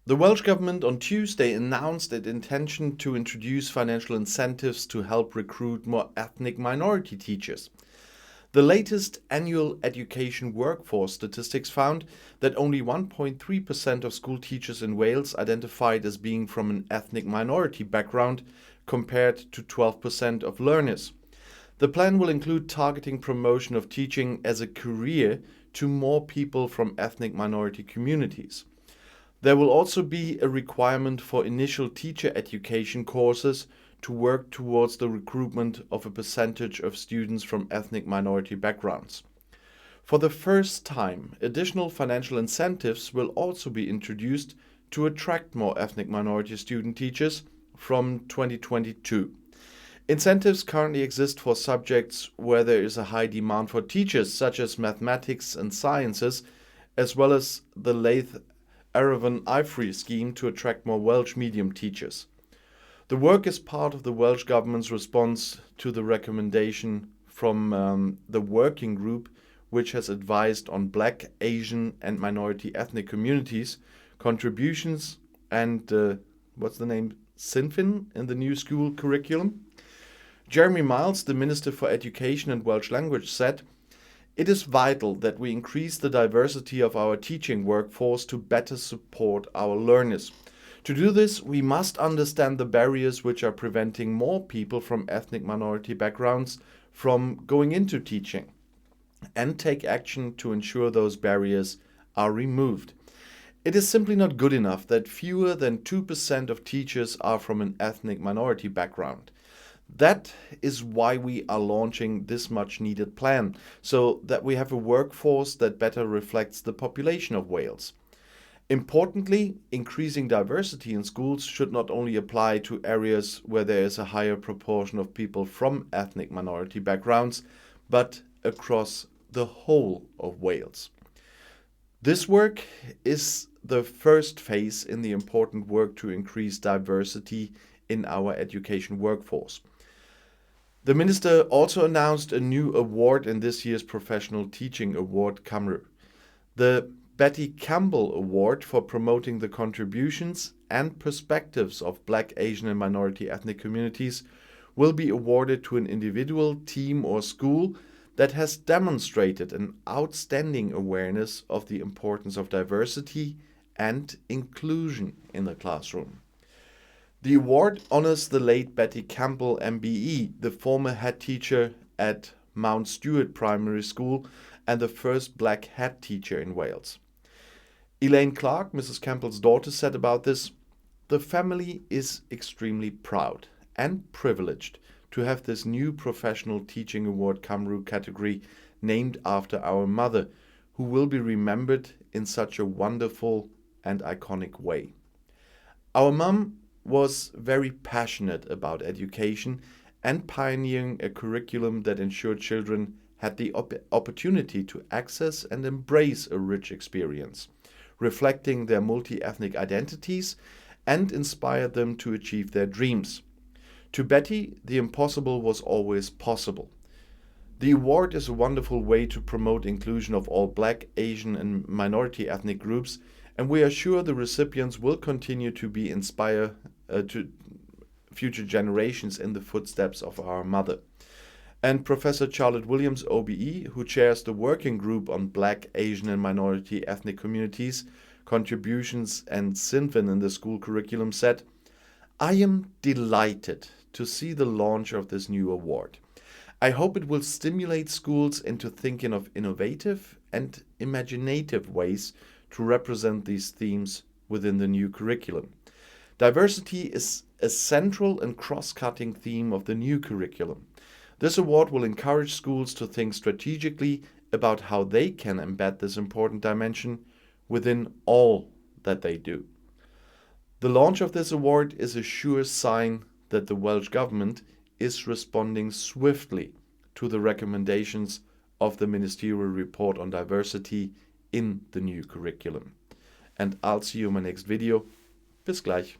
The Welsh Government on Tuesday announced its intention to introduce financial incentives to help recruit more ethnic minority teachers. The latest annual education workforce statistics found that only 1.3% of school teachers in Wales identified as being from an ethnic minority background, compared to 12% of learners. The plan will include targeting promotion of teaching as a career to more people from ethnic minority communities. There will also be a requirement for initial teacher education courses to work towards the recruitment of a percentage of students from ethnic minority backgrounds. For the first time, additional financial incentives will also be introduced to attract more ethnic minority student teachers from 2022. Incentives currently exist for subjects where there is a high demand for teachers, such as mathematics and sciences, as well as the Laith Aravan Ivory scheme to attract more Welsh medium teachers. The work is part of the Welsh Government's response to the recommendation from the working group, which has advised on Black, Asian and minority ethnic communities, contributions and, Sinfin in the new school curriculum. Jeremy Miles, the Minister for Education and Welsh Language, said, "It is vital that we increase the diversity of our teaching workforce to better support our learners. To do this, we must understand the barriers which are preventing more people from ethnic minority backgrounds from going into teaching, and take action to ensure those barriers are removed. It is simply not good enough that fewer than 2% of teachers are from an ethnic minority background. That is why we are launching this much needed plan, so that we have a workforce that better reflects the population of Wales. Importantly, increasing diversity in schools should not only apply to areas where there is a higher proportion of people from ethnic minority backgrounds, but across the whole of Wales. This work is the first phase in the important work to increase diversity in our education workforce. The minister also announced a new award in this year's Professional Teaching Award Cymru. The Betty Campbell Award for promoting the contributions and perspectives of Black, Asian and minority ethnic communities will be awarded to an individual, team or school that has demonstrated an outstanding awareness of the importance of diversity and inclusion in the classroom. The award honors the late Betty Campbell MBE, the former head teacher at Mount Stewart Primary School and the first black head teacher in Wales. Elaine Clark, Mrs. Campbell's daughter, said about this, "The family is extremely proud and privileged to have this new Professional Teaching Award Cymru category named after our mother, who will be remembered in such a wonderful and iconic way. Our mum was very passionate about education and pioneering a curriculum that ensured children had the opportunity to access and embrace a rich experience, reflecting their multi-ethnic identities, and inspired them to achieve their dreams. To Betty, the impossible was always possible." The award is a wonderful way to promote inclusion of all Black, Asian and minority ethnic groups, and we are sure the recipients will continue to inspire to future generations in the footsteps of our mother. And Professor Charlotte Williams, OBE, who chairs the working group on Black, Asian and minority ethnic communities, contributions and Sinfin in the school curriculum, said, "I am delighted to see the launch of this new award. I hope it will stimulate schools into thinking of innovative and imaginative ways to represent these themes within the new curriculum. Diversity is a central and cross-cutting theme of the new curriculum. This award will encourage schools to think strategically about how they can embed this important dimension within all that they do." The launch of this award is a sure sign that the Welsh Government is responding swiftly to the recommendations of the Ministerial Report on Diversity in the new curriculum. And I'll see you in my next video. Bis gleich.